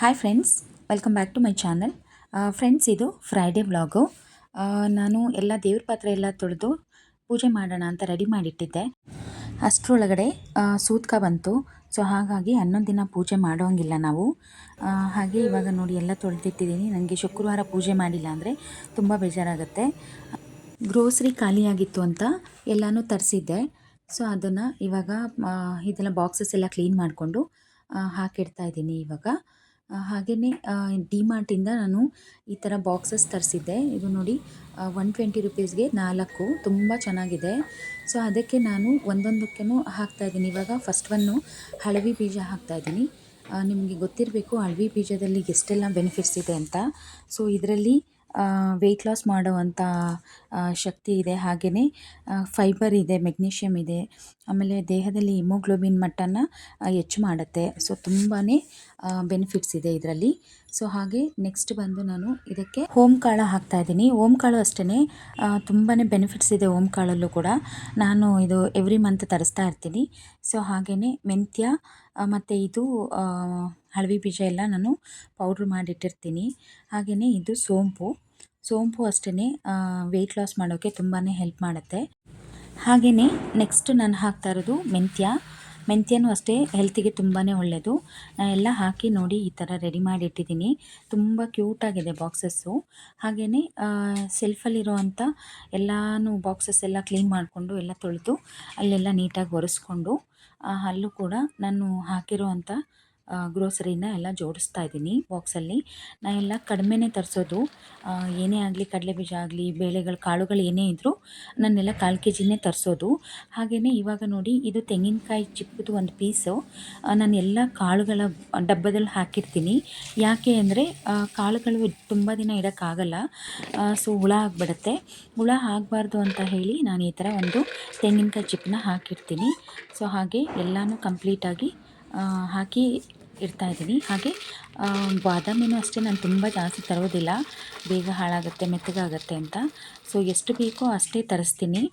Hi friends, welcome back to my channel. Friends, ಇದು Friday vlog. ನಾನು ಎಲ್ಲ ದೇವ್ರ ಪಾತ್ರೆ ಎಲ್ಲ ತೊಳೆದು ಪೂಜೆ ಮಾಡೋಣ ಅಂತ ರೆಡಿ ಮಾಡಿಟ್ಟಿದ್ದೆ. ಅಷ್ಟರೊಳಗಡೆ ಸೂತ್ಕ ಬಂತು. ಸೊ ಹಾಗಾಗಿ 11 ದಿನ ಪೂಜೆ ಮಾಡೋಂಗಿಲ್ಲ ನಾವು. ಹಾಗೆ ಇವಾಗ ನೋಡಿ ಎಲ್ಲ ತೊಳೆದಿಟ್ಟಿದ್ದೀನಿ. ನನಗೆ ಶುಕ್ರವಾರ ಪೂಜೆ ಮಾಡಿಲ್ಲ ಅಂದರೆ ತುಂಬ ಬೇಜಾರಾಗುತ್ತೆ. ಗ್ರೋಸರಿ ಖಾಲಿಯಾಗಿತ್ತು ಅಂತ ಎಲ್ಲನೂ ತರಿಸಿದ್ದೆ. ಸೊ ಅದನ್ನು ಇವಾಗ ಇದೆಲ್ಲ ಬಾಕ್ಸಸ್ ಎಲ್ಲ ಕ್ಲೀನ್ ಮಾಡಿಕೊಂಡು ಹಾಕಿಡ್ತಾ ಇದ್ದೀನಿ ಇವಾಗ. ಹಾಗೆಯೇ ಡಿಮಾರ್ಟಿಂದ ನಾನು ಈ ಥರ ಬಾಕ್ಸಸ್ ತರಿಸಿದ್ದೆ. ಇದು ನೋಡಿ 120 ರುಪೀಸ್ಗೆ 4 ತುಂಬ ಚೆನ್ನಾಗಿದೆ. ಸೊ ಅದಕ್ಕೆ ನಾನು ಒಂದೊಂದಕ್ಕೂ ಹಾಕ್ತಾಯಿದ್ದೀನಿ. ಇವಾಗ ಫಸ್ಟ್ ಒನ್ನು ಹಳವಿ ಬೀಜ ಹಾಕ್ತಾಯಿದ್ದೀನಿ. ನಿಮಗೆ ಗೊತ್ತಿರಬೇಕು ಹಳವಿ ಬೀಜದಲ್ಲಿ ಎಷ್ಟೆಲ್ಲ ಬೆನಿಫಿಟ್ಸ್ ಇದೆ ಅಂತ. ಸೊ ಇದರಲ್ಲಿ ವೆಯ್ಟ್ ಲಾಸ್ ಮಾಡುವಂಥ ಶಕ್ತಿ ಇದೆ. ಹಾಗೆಯೇ ಫೈಬರ್ ಇದೆ, ಮೆಗ್ನೀಷಿಯಮ್ ಇದೆ. ಆಮೇಲೆ ದೇಹದಲ್ಲಿ ಹಿಮೋಗ್ಲೋಬಿನ್ ಮಟ್ಟನ ಹೆಚ್ಚು ಮಾಡುತ್ತೆ. ಸೊ ತುಂಬಾ ಬೆನಿಫಿಟ್ಸ್ ಇದೆ ಇದರಲ್ಲಿ. ಸೊ ಹಾಗೆ ನೆಕ್ಸ್ಟ್ ಬಂದು ನಾನು ಇದಕ್ಕೆ ಓಂಕಾಳು ಹಾಕ್ತಾಯಿದ್ದೀನಿ. ಓಂಕಾಳು ಅಷ್ಟೇ ತುಂಬಾ ಬೆನಿಫಿಟ್ಸ್ ಇದೆ ಓಂಕಾಳಲ್ಲೂ ಕೂಡ. ನಾನು ಇದು ಎವ್ರಿ ಮಂತ್ ತರಿಸ್ತಾ ಇರ್ತೀನಿ. ಸೊ ಹಾಗೆಯೇ ಮೆಂತ್ಯ ಮತ್ತು ಇದು ಹಳವಿ ಬೀಜ ಎಲ್ಲ ನಾನು ಪೌಡ್ರ್ ಮಾಡಿಟ್ಟಿರ್ತೀನಿ. ಹಾಗೆಯೇ ಇದು ಸೋಂಪು ಅಷ್ಟೇ ವೆಯ್ಟ್ ಲಾಸ್ ಮಾಡೋಕ್ಕೆ ತುಂಬಾ ಹೆಲ್ಪ್ ಮಾಡುತ್ತೆ. ಹಾಗೆಯೇ ನೆಕ್ಸ್ಟ್ ನಾನು ಹಾಕ್ತಾ ಇರೋದು ಮೆಂತ್ಯನೂ ಅಷ್ಟೇ ಹೆಲ್ತಿಗೆ ತುಂಬಾ ಒಳ್ಳೆಯದು. ನಾನು ಎಲ್ಲ ಹಾಕಿ ನೋಡಿ ಈ ಥರ ರೆಡಿ ಮಾಡಿ ಇಟ್ಟಿದ್ದೀನಿ. ತುಂಬ ಕ್ಯೂಟಾಗಿದೆ ಬಾಕ್ಸಸ್ಸು. ಹಾಗೆಯೇ ಸೆಲ್ಫಲ್ಲಿರುವಂಥ ಎಲ್ಲನೂ ಬಾಕ್ಸಸ್ ಎಲ್ಲ ಕ್ಲೀನ್ ಮಾಡಿಕೊಂಡು ಎಲ್ಲ ತೊಳೆದು ಅಲ್ಲೆಲ್ಲ ನೀಟಾಗಿ ಒರೆಸ್ಕೊಂಡು ಅಲ್ಲೂ ಕೂಡ ನಾನು ಹಾಕಿರುವಂಥ ಗ್ರೋಸರಿನ ಎಲ್ಲ ಜೋಡಿಸ್ತಾ ಇದ್ದೀನಿ ಬಾಕ್ಸಲ್ಲಿ. ನಾನೆಲ್ಲ ಕಡಿಮೆನೇ ತರಿಸೋದು. ಏನೇ ಆಗಲಿ, ಕಡಲೆಬೀಜ ಆಗಲಿ, ಬೇಳೆಗಳು, ಕಾಳುಗಳು ಏನೇ ಇದ್ದರೂ ನಾನೆಲ್ಲ 1/4 kgನೇ ತರಿಸೋದು. ಹಾಗೆಯೇ ಇವಾಗ ನೋಡಿ ಇದು ತೆಂಗಿನಕಾಯಿ ಚಿಪ್ಪದು ಒಂದು ಪೀಸು ನಾನು ಎಲ್ಲ ಕಾಳುಗಳ ಡಬ್ಬದಲ್ಲಿ ಹಾಕಿರ್ತೀನಿ. ಯಾಕೆ ಅಂದರೆ ಕಾಳುಗಳು ತುಂಬ ದಿನ ಇಡೋಕ್ಕಾಗಲ್ಲ. ಸೊ ಹುಳ ಆಗಿಬಿಡುತ್ತೆ. ಹುಳ ಆಗಬಾರ್ದು ಅಂತ ಹೇಳಿ ನಾನು ಈ ಥರ ಒಂದು ತೆಂಗಿನಕಾಯಿ ಚಿಪ್ಪನ್ನ ಹಾಕಿರ್ತೀನಿ. ಸೊ ಹಾಗೆ ಎಲ್ಲನೂ ಕಂಪ್ಲೀಟಾಗಿ ಹಾಕಿ ಇಡ್ತಾಯಿದ್ದೀನಿ. ಹಾಗೆ ಬಾದಾಮಿನೂ ಅಷ್ಟೇ ನಾನು ತುಂಬ ಜಾಸ್ತಿ ತರೋದಿಲ್ಲ, ಬೇಗ ಹಾಳಾಗುತ್ತೆ, ಮೆತ್ತಗಾಗುತ್ತೆ ಅಂತ. ಸೊ ಎಷ್ಟು ಬೇಕೋ ಅಷ್ಟೇ ತರಿಸ್ತೀನಿ.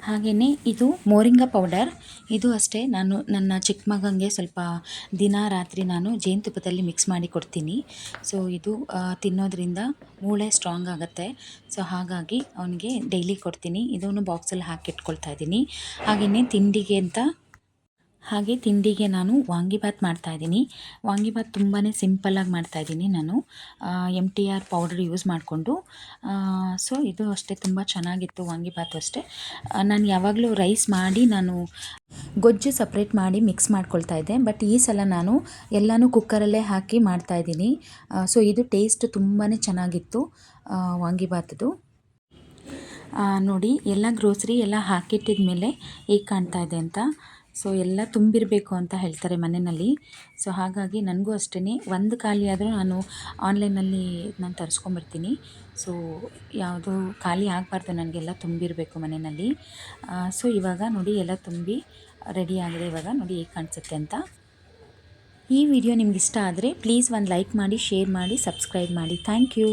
ಹಾಗೆಯೇ ಇದು ಮೋರಿಂಗಾ ಪೌಡರ್. ಇದು ಅಷ್ಟೇ ನಾನು ನನ್ನ ಚಿಕ್ಕ ಮಗನಿಗೆ ಸ್ವಲ್ಪ ದಿನ ರಾತ್ರಿ ನಾನು ಜೇನುತುಪ್ಪದಲ್ಲಿ ಮಿಕ್ಸ್ ಮಾಡಿ ಕೊಡ್ತೀನಿ. ಸೊ ಇದು ತಿನ್ನೋದ್ರಿಂದ ಮೂಳೆ ಸ್ಟ್ರಾಂಗ್ ಆಗುತ್ತೆ. ಸೊ ಹಾಗಾಗಿ ಅವನಿಗೆ ಡೈಲಿ ಕೊಡ್ತೀನಿ. ಇದನ್ನು ಬಾಕ್ಸಲ್ಲಿ ಹಾಕಿಟ್ಕೊಳ್ತಾ ಇದ್ದೀನಿ. ತಿಂಡಿಗೆ ನಾನು ವಾಂಗಿಭಾತ್ ಮಾಡ್ತಾಯಿದ್ದೀನಿ. ವಾಂಗಿಭಾತ್ ತುಂಬಾ ಸಿಂಪಲ್ಲಾಗಿ ಮಾಡ್ತಾಯಿದ್ದೀನಿ ನಾನು, MTR ಪೌಡರ್ ಯೂಸ್ ಮಾಡಿಕೊಂಡು. ಸೊ ಇದು ಅಷ್ಟೇ ತುಂಬ ಚೆನ್ನಾಗಿತ್ತು ವಾಂಗಿಭಾತು ಅಷ್ಟೇ. ನಾನು ಯಾವಾಗಲೂ ರೈಸ್ ಮಾಡಿ ನಾನು ಗೊಜ್ಜು ಸಪ್ರೇಟ್ ಮಾಡಿ ಮಿಕ್ಸ್ ಮಾಡ್ಕೊಳ್ತಾ ಇದ್ದೆ. ಬಟ್ ಈ ಸಲ ನಾನು ಎಲ್ಲನೂ ಕುಕ್ಕರಲ್ಲೇ ಹಾಕಿ ಮಾಡ್ತಾಯಿದ್ದೀನಿ. ಸೊ ಇದು ಟೇಸ್ಟ್ ತುಂಬಾ ಚೆನ್ನಾಗಿತ್ತು ವಾಂಗಿಭಾತದು. ನೋಡಿ ಎಲ್ಲ ಗ್ರೋಸರಿ ಎಲ್ಲ ಹಾಕಿಟ್ಟಿದ ಮೇಲೆ ಹೇಗೆ ಕಾಣ್ತಾ ಇದೆ ಅಂತ. ಸೊ ಎಲ್ಲ ತುಂಬಿರಬೇಕು ಅಂತ ಹೇಳ್ತಾರೆ ಮನೆಯಲ್ಲಿ. ಸೊ ಹಾಗಾಗಿ ನನಗೂ ಅಷ್ಟೇ ಒಂದು ಖಾಲಿ ಆದರೂ ನಾನು ಆನ್ಲೈನಲ್ಲಿ ನಾನು ತರಿಸ್ಕೊಂಬರ್ತೀನಿ. ಸೊ ಯಾವುದು ಖಾಲಿ ಆಗಬಾರ್ದು, ನನಗೆಲ್ಲ ತುಂಬಿರಬೇಕು ಮನೆಯಲ್ಲಿ. ಸೊ ಇವಾಗ ನೋಡಿ ಎಲ್ಲ ತುಂಬಿ ರೆಡಿ ಆಗಿದೆ. ಇವಾಗ ನೋಡಿ ಹೇಗೆ ಕಾಣಿಸುತ್ತೆ ಅಂತ. ಈ ವಿಡಿಯೋ ನಿಮ್ಗೆ ಇಷ್ಟ ಆದರೆ ಪ್ಲೀಸ್ ಒಂದು ಲೈಕ್ ಮಾಡಿ, ಶೇರ್ ಮಾಡಿ, ಸಬ್ಸ್ಕ್ರೈಬ್ ಮಾಡಿ. Thank you.